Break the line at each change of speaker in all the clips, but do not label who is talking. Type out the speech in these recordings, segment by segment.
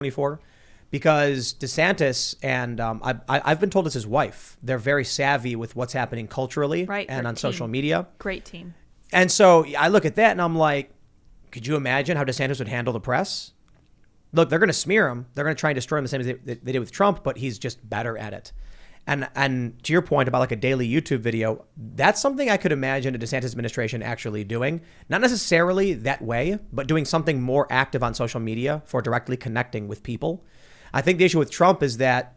2024 because DeSantis and I've been told it's his wife. They're very savvy with what's happening culturally and on social media.
Great team.
And so I look at that and I'm like, could you imagine how DeSantis would handle the press? Look, they're going to smear him. They're going to try and destroy him the same as they did with Trump, but he's just better at it. And to your point about like a daily YouTube video, that's something I could imagine a DeSantis administration actually doing. Not necessarily that way, but doing something more active on social media for directly connecting with people. I think the issue with Trump is that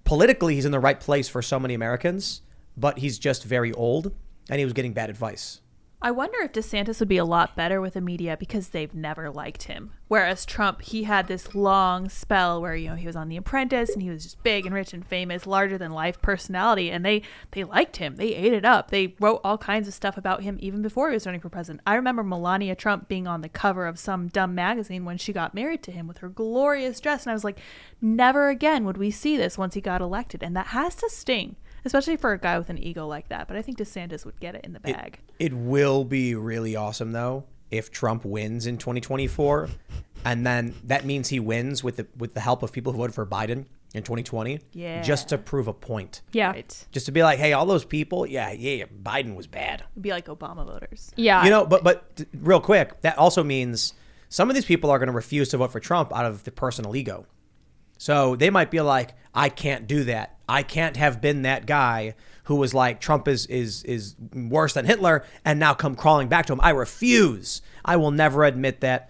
politically he's in the right place for so many Americans, but he's just very old and he was getting bad advice.
I wonder if DeSantis would be a lot better with the media because they've never liked him. Whereas Trump, he had this long spell where, you know, he was on The Apprentice and he was just big and rich and famous, larger than life personality. And they liked him. They ate it up. They wrote all kinds of stuff about him even before he was running for president. I remember Melania Trump being on the cover of some dumb magazine when she got married to him with her glorious dress. And I was like, never again would we see this once he got elected. And that has to sting. Especially for a guy with an ego like that. But I think DeSantis would get it in the bag.
It will be really awesome, though, if Trump wins in 2024. And then that means he wins with the help of people who voted for Biden in 2020.
Yeah.
Just to prove a point.
Yeah.
Right.
Just to be like, hey, all those people, yeah, Biden was bad.
It'd be like Obama voters.
Yeah.
You know, but real quick, that also means some of these people are going to refuse to vote for Trump out of the personal ego. So they might be like, I can't do that. I can't have been that guy who was like, Trump is worse than Hitler and now come crawling back to him. I refuse. I will never admit that.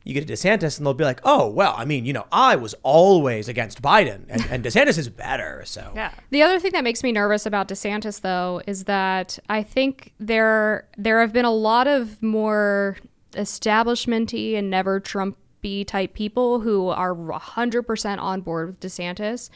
You get to DeSantis and they'll be like, oh, well, I mean, you know, I was always against Biden and DeSantis is better. So
Yeah.
The other thing that makes me nervous about DeSantis, though, is that I think there have been a lot of more establishment-y and never Trump-y type people who are 100% on board with DeSantis.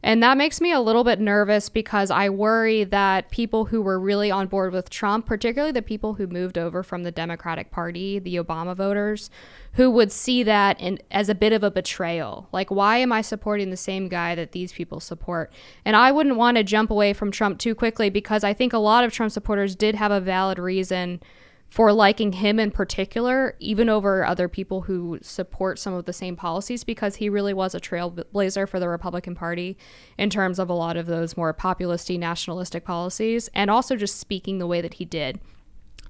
And that makes me a little bit nervous because I worry that people who were really on board with Trump, particularly the people who moved over from the Democratic Party, the Obama voters, who would see that as a bit of a betrayal. Like, why am I supporting the same guy that these people support? And I wouldn't want to jump away from Trump too quickly because I think a lot of Trump supporters did have a valid reason for liking him in particular, even over other people who support some of the same policies, because he really was a trailblazer for the Republican Party in terms of a lot of those more populist-y, nationalistic policies, and also just speaking the way that he did.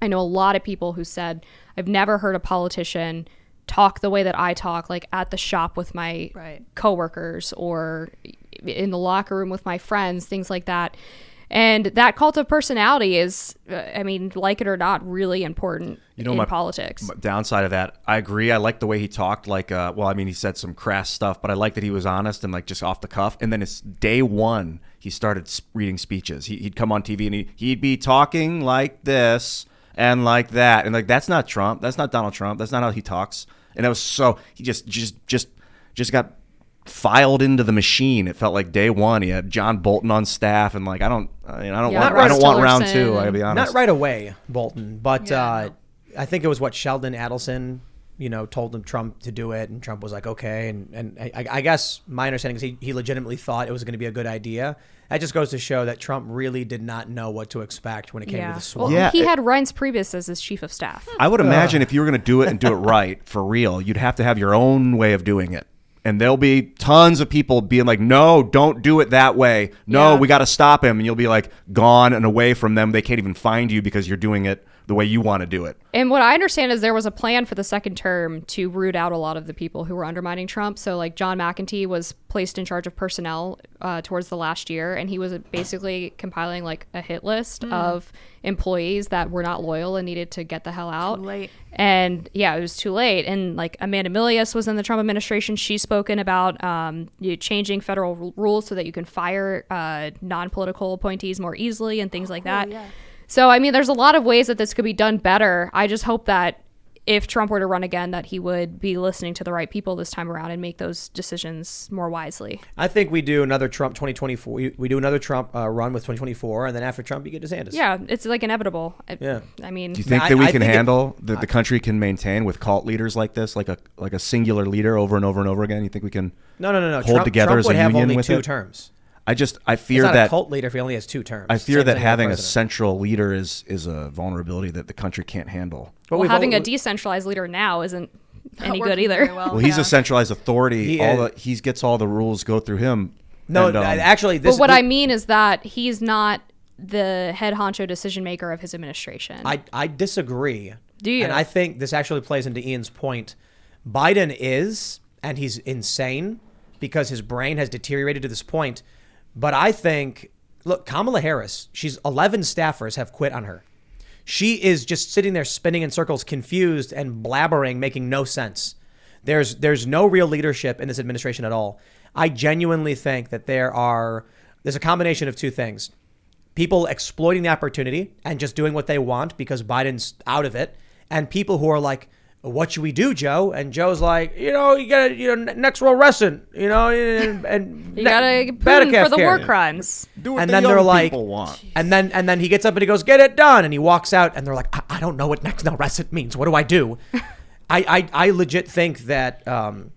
I know a lot of people who said, I've never heard a politician talk the way that I talk, like at the shop with my coworkers or in the locker room with my friends, things like that. And that cult of personality is, I mean, like it or not, really important in politics.
Downside of that, I agree. I like the way he talked. Like, well, I mean, he said some crass stuff, but I like that he was honest and like just off the cuff. And then it's day one, he started reading speeches. He'd come on TV and he'd be talking like this and like that. And like, that's not Trump. That's not Donald Trump. That's not how he talks. And it was so, he just got filed into the machine. It felt like day one. He had John Bolton on staff, and like I don't want round two. I gotta be honest.
Not right away, Bolton, but I think it was what Sheldon Adelson, you know, told him Trump to do it, and Trump was like, okay, and I guess my understanding is he legitimately thought it was going to be a good idea. That just goes to show that Trump really did not know what to expect when it came to the swamp.
Well, he had Reince Priebus as his chief of staff.
I would imagine if you were going to do it and do it right for real, you'd have to have your own way of doing it. And there'll be tons of people being like, no, don't do it that way. No, we got to stop him. And you'll be like gone and away from them. They can't even find you because you're doing it the way you want to do it.
And what I understand is there was a plan for the second term to root out a lot of the people who were undermining Trump. So like John McEntee was placed in charge of personnel towards the last year. And he was basically compiling like a hit list of employees that were not loyal and needed to get the hell out.
Too late.
And yeah, it was too late. And like Amanda Milius was in the Trump administration. She's spoken about changing federal rules so that you can fire non-political appointees more easily and things like that.
Yeah.
So, I mean, there's a lot of ways that this could be done better. I just hope that if Trump were to run again, that he would be listening to the right people this time around and make those decisions more wisely.
I think we do another Trump 2024. We do another Trump run with 2024, and then after Trump, you get DeSantis.
Yeah, it's like inevitable.
I
mean,
do you think that we can handle that the country can maintain with cult leaders like this, like a singular leader over and over and over again? You think we can
No.
hold
Trump,
together
Trump
as
would
a
have
union
only
with
2
it?
terms.
I fear
He's not
that
a cult leader if he only has 2 terms.
I fear
Same
that
thing
having
with
a
the president.
central leader is a vulnerability that the country can't handle.
But
well, having a decentralized leader now isn't any
working
good either.
very well.
Well, he's
Yeah.
a centralized authority.
He
He gets all the rules go through him.
No,
And,
actually,
But what I mean is that he's not the head honcho decision maker of his administration.
I disagree.
Do you?
And I think this actually plays into Ian's point. Biden is, and he's insane because his brain has deteriorated to this point. But I think, look, Kamala Harris, she's 11 staffers have quit on her. She is just sitting there spinning in circles, confused and blabbering, making no sense. There's no real leadership in this administration at all. I genuinely think that there's a combination of two things. People exploiting the opportunity and just doing what they want because Biden's out of it. And people who are like, what should we do, Joe? And Joe's like, you gotta, next row wrestling, and
you gotta
Batacaf
Putin for the war
care.
crimes.
do what
And
the
then
young
they're like,
people want.
and then he gets up and he goes, get it done. And he walks out and they're like, I don't know what next now rest means. What do I do? I legit think that, some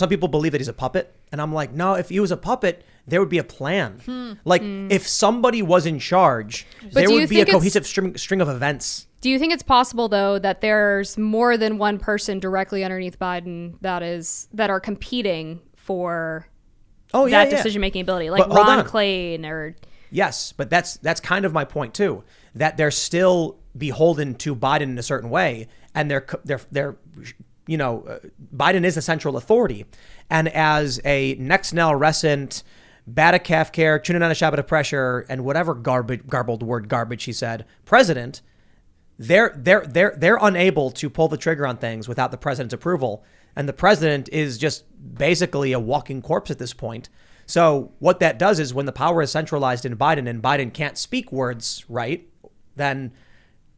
people believe that he's a puppet. And I'm like, no, if he was a puppet, there would be a plan. If somebody was in charge, there
do you
would be a
think
cohesive string of events.
Do you think it's possible though that there's more than one person directly underneath Biden that are competing for that decision making ability, like
But hold
Ron
on.
Klain or
Yes, but that's kind of my point too. That they're still beholden to Biden in a certain way, and Biden is the central authority, and as a next now recent Batacaf care, tuning on a Shabbat of pressure, and whatever garbled word garbage he said, president, they're unable to pull the trigger on things without the president's approval, and the president is just basically a walking corpse at this point. So what that does is when the power is centralized in Biden and Biden can't speak words right, then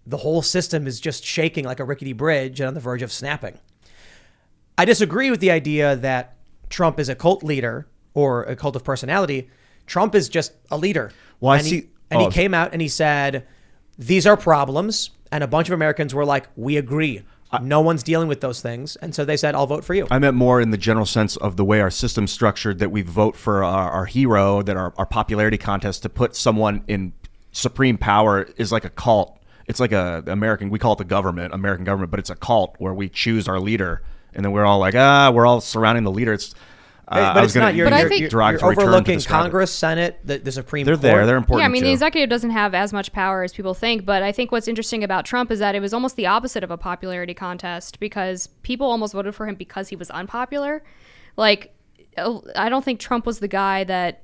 the whole system is just shaking like a rickety bridge and on the verge of snapping. I disagree with the idea that Trump is a cult leader or a cult of personality. Trump is just a leader.
Well,
He came out and he said, these are problems. And a bunch of Americans were like, we agree. No one's dealing with those things. And so they said, I'll vote for you.
I meant more in the general sense of the way our system's structured, that we vote for our hero, that our popularity contest to put someone in supreme power is like a cult. It's like we call it the government, American government, but it's a cult where we choose our leader. And then we're all like, we're all surrounding the leader. It's
but it's not. You're overlooking Congress, Senate, the Supreme Court.
They're important.
Yeah, I mean,
too.
the executive doesn't have as much power as people think, but I think what's interesting about Trump is that it was almost the opposite of a popularity contest because people almost voted for him because he was unpopular. Like, I don't think Trump was the guy that,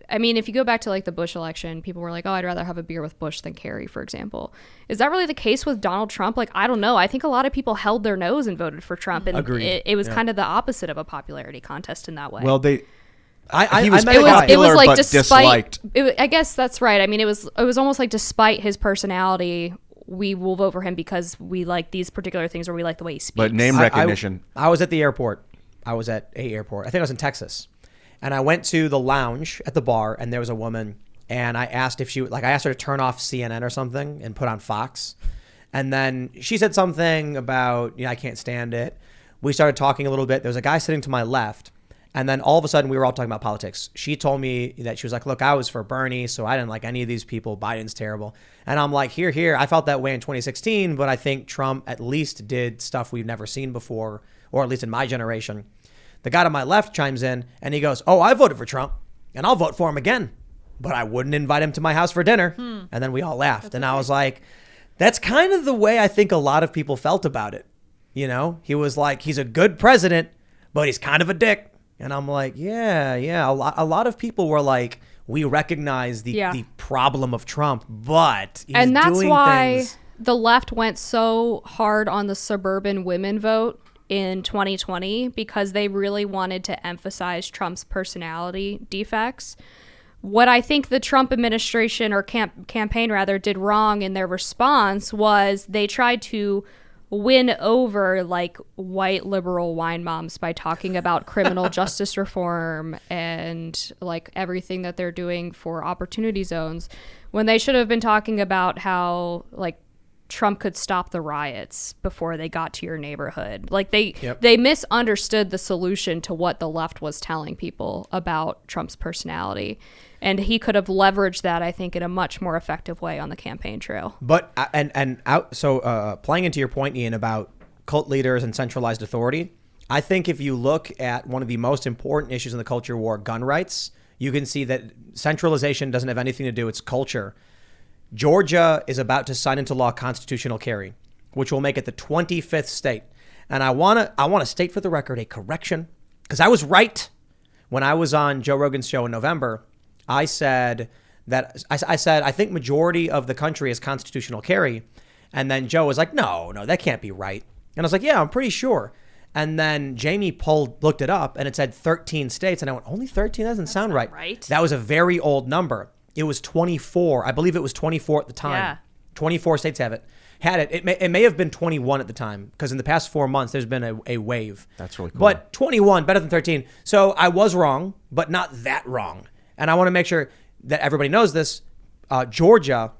I mean, if you go back to like the Bush election, people were like, oh, I'd rather have a beer with Bush than Kerry, for example. Is that really the case with Donald Trump? Like, I don't know. I think a lot of people held their nose and voted for Trump. And it was kind of the opposite of a popularity contest in that way.
Well,
he
it
was
was like
but
despite
disliked.
I guess that's right. I mean, it was almost like despite his personality, we will vote for him because we like these particular things or we like the way he speaks.
But name recognition.
I was at the airport. I was at a airport. I think I was in Texas. And I went to the lounge at the bar and there was a woman and I asked if I asked her to turn off CNN or something and put on Fox. And then she said something about, I can't stand it. We started talking a little bit. There was a guy sitting to my left. And then all of a sudden we were all talking about politics. She told me that she was like, look, I was for Bernie, so I didn't like any of these people. Biden's terrible. And I'm like, here. I felt that way in 2016, but I think Trump at least did stuff we've never seen before, or at least in my generation. The guy to my left chimes in and he goes, oh, I voted for Trump and I'll vote for him again, but I wouldn't invite him to my house for dinner. And then we all laughed. I was like, that's kind of the way I think a lot of people felt about it. He was like, he's a good president, but he's kind of a dick. And I'm like, yeah. A lot of people were like, we recognize the problem of Trump, but he's
and that's
doing
why
things.
the left went so hard on the suburban women vote in 2020 because they really wanted to emphasize Trump's personality defects. What I think the Trump administration or campaign rather did wrong in their response was they tried to win over like white liberal wine moms by talking about criminal justice reform and like everything that they're doing for opportunity zones when they should have been talking about how like Trump could stop the riots before they got to your neighborhood. Like they misunderstood the solution to what the left was telling people about Trump's personality. And he could have leveraged that, I think, in a much more effective way on the campaign trail.
But playing into your point, Ian, about cult leaders and centralized authority. I think if you look at one of the most important issues in the culture war, gun rights, you can see that centralization doesn't have anything to do with culture. Georgia is about to sign into law constitutional carry, which will make it the 25th state. And I want to state for the record a correction, because I was right when I was on Joe Rogan's show in November. I said I think majority of the country is constitutional carry. And then Joe was like, no, that can't be right. And I was like, yeah, I'm pretty sure. And then Jamie looked it up and it said 13 states. And I went, only 13? That doesn't sound right. That was a very old number. It was 24. I believe it was 24 at the time.
Yeah.
24 states had it. It may have been 21 at the time, because in the past 4 months, there's been a wave.
That's really cool. But
21, better than 13. So I was wrong, but not that wrong. And I want to make sure that everybody knows this. Georgia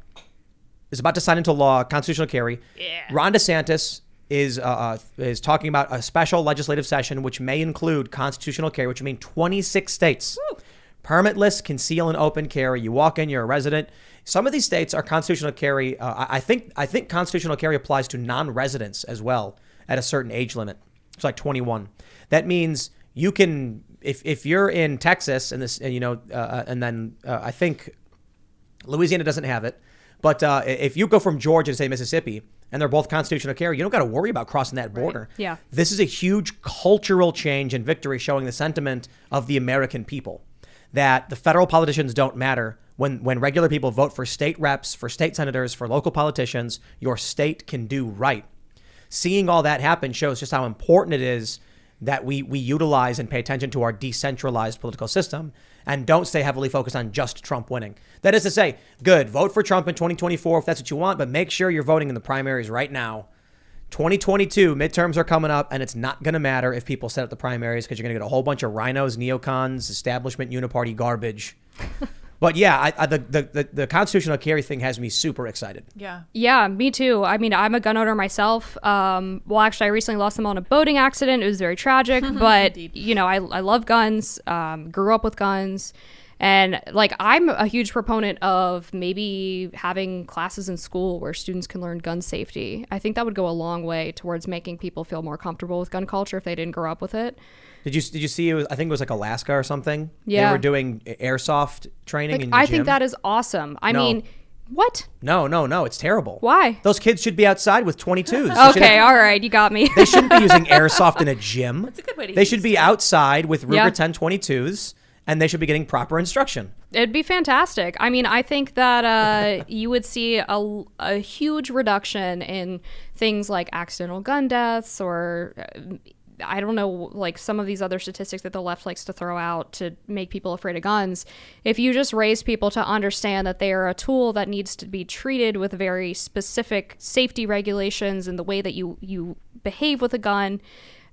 is about to sign into law constitutional carry.
Yeah.
Ron DeSantis is talking about a special legislative session, which may include constitutional carry, which would mean 26 states. Woo. Permitless, conceal, and open carry. You walk in, you're a resident. Some of these states are constitutional carry. I think constitutional carry applies to non-residents as well at a certain age limit. It's like 21. That means you can, if you're in Texas and this, and then I think Louisiana doesn't have it, but if you go from Georgia to say Mississippi, and they're both constitutional carry, you don't got to worry about crossing that border.
Right. Yeah.
This is a huge cultural change and victory, showing the sentiment of the American people, that the federal politicians don't matter. When regular people vote for state reps, for state senators, for local politicians, your state can do right. Seeing all that happen shows just how important it is that we utilize and pay attention to our decentralized political system and don't stay heavily focused on just Trump winning. That is to say, good, vote for Trump in 2024 if that's what you want, but make sure you're voting in the primaries right now. 2022 midterms are coming up, and it's not going to matter if people set up the primaries, because you're going to get a whole bunch of rhinos, neocons, establishment, uniparty garbage. But yeah, the constitutional carry thing has me super excited.
Yeah, me too. I mean, I'm a gun owner myself. Well, actually, I recently lost them on a boating accident. It was very tragic, but I love guns. Grew up with guns. And like, I'm a huge proponent of maybe having classes in school where students can learn gun safety. I think that would go a long way towards making people feel more comfortable with gun culture if they didn't grow up with it.
Did you see it was, I think it was like Alaska or something?
Yeah.
They were doing airsoft training in the
I
gym.
think that is awesome. I mean, what?
No, it's terrible.
Why?
Those kids should be outside with 22s.
Okay, all right, you got me.
They shouldn't be using airsoft in a gym.
That's a good way to
They should be outside with Ruger
Yeah.
1022s, and they should be getting proper instruction.
It'd be fantastic. I mean, I think that you would see a huge reduction in things like accidental gun deaths, or I don't know, like some of these other statistics that the left likes to throw out to make people afraid of guns. If you just raise people to understand that they are a tool that needs to be treated with very specific safety regulations and the way that you behave with a gun,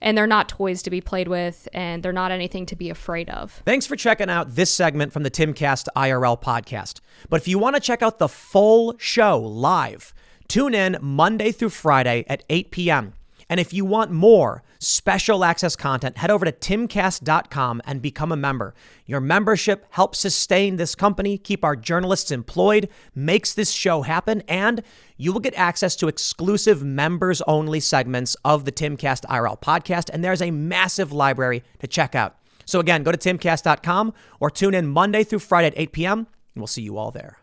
and they're not toys to be played with, and they're not anything to be afraid of.
Thanks for checking out this segment from the Timcast IRL podcast. But if you want to check out the full show live, tune in Monday through Friday at 8 p.m. And if you want more special access content, head over to timcast.com and become a member. Your membership helps sustain this company, keep our journalists employed, makes this show happen, and you will get access to exclusive members-only segments of the Timcast IRL podcast, and there's a massive library to check out. So again, go to timcast.com or tune in Monday through Friday at 8 p.m., and we'll see you all there.